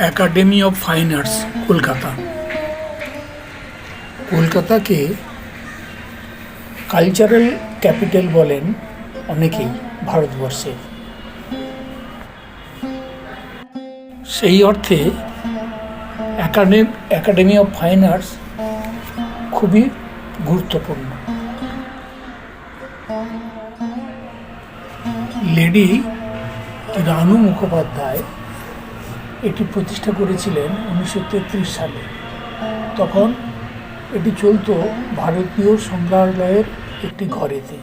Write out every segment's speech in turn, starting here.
Academy of fine arts Kolkata. কলকাতাকে cultural capital বলেন অনেকেই ভারতবর্ষের। সেই অর্থে একাডেমি অফ ফাইন আর্টস খুবই গুরুত্বপূর্ণ। লেডি রানু মুখোপাধ্যায় এটি প্রতিষ্ঠা করেছিলেন 1933 সালে। তখন এটি চলত ভারতীয় সংগ্রহালয়ের একটি ঘরেতে।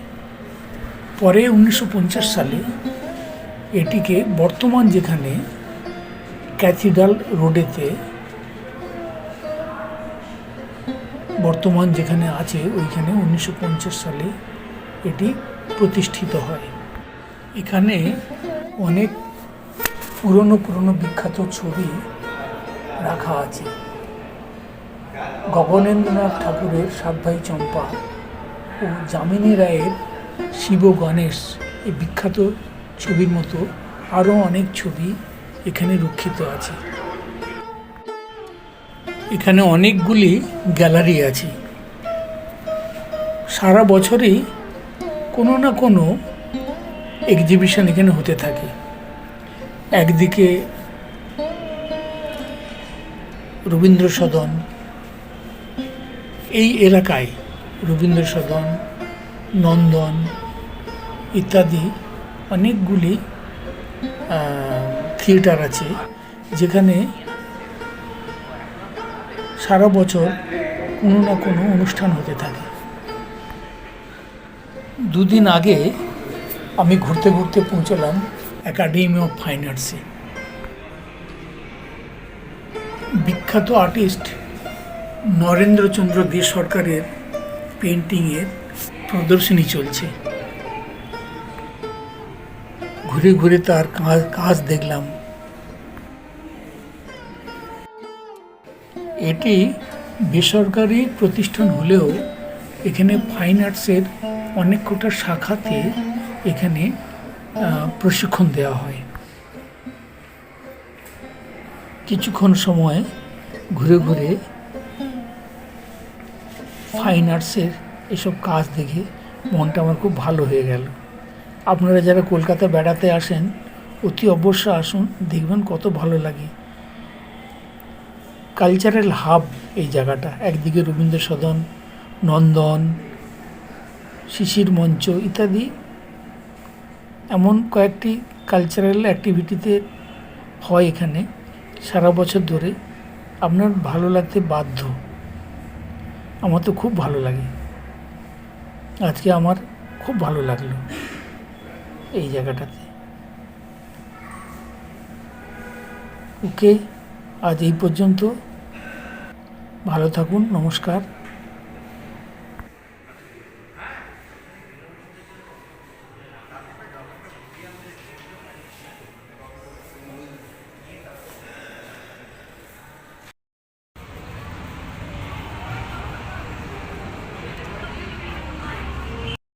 পরে 1950 সালে এটিকে বর্তমান যেখানে ক্যাথিড্রাল রোডেতে বর্তমান যেখানে আছে ওইখানে 1950 সালে এটি প্রতিষ্ঠিত হয়। এখানে অনেক পুরনো বিখ্যাত ছবি রাখা আছে। গগনেন্দ্রনাথ ঠাকুরের সাত ভাই চম্পা ও যামিনী রায়ের শিব গণেশ এই বিখ্যাত ছবির মতো আরও অনেক ছবি এখানে রক্ষিত আছে। এখানে অনেকগুলি গ্যালারি আছে। সারা বছরই কোনো না কোনো এক্সিবিশন এখানে হতে থাকে। একদিকে রবীন্দ্র সদন, এই এলাকায় রবীন্দ্র সদন, নন্দন ইত্যাদি অনেকগুলি থিয়েটার আছে, যেখানে সারা বছর কোনো না কোনো অনুষ্ঠান হতে থাকে। দুদিন আগে আমি ঘুরতে ঘুরতে পৌঁছলাম একাডেমি অফ ফাইন আর্টসে। বিখ্যাত আর্টিস্ট নরেন্দ্রচন্দ্র দে সরকারের পেন্টিংয়ের প্রদর্শনী চলছে। ঘুরে ঘুরে তার কাজ দেখলাম। এটি বেসরকারি প্রতিষ্ঠান হলেও এখানে ফাইন আর্টসের অনেক কটা শাখাতে এখানে প্রশিক্ষণ দেওয়া হয়। কিছুক্ষণ সময় ঘুরে ঘুরে ফাইন আর্টসের এসব কাজ দেখে মনটা আমার খুব ভালো হয়ে গেল। আপনারা যারা কলকাতা বেড়াতে আসেন অতি অবশ্য আসুন, দেখবেন কত ভালো লাগে। কালচারাল হাব এই জায়গাটা। একদিকে রবীন্দ্র সদন, নন্দন, শিশির মঞ্চ ইত্যাদি এমন কয়েকটি কালচারাল অ্যাক্টিভিটিতে হয় এখানে সারা বছর ধরে। আপনার ভালো লাগতে বাধ্য। আমার তো খুব ভালো লাগে। আজকে আমার খুব ভালো লাগলো এই জায়গাটাতে। ওকে, আজ এই পর্যন্ত। ভালো থাকুন, নমস্কার।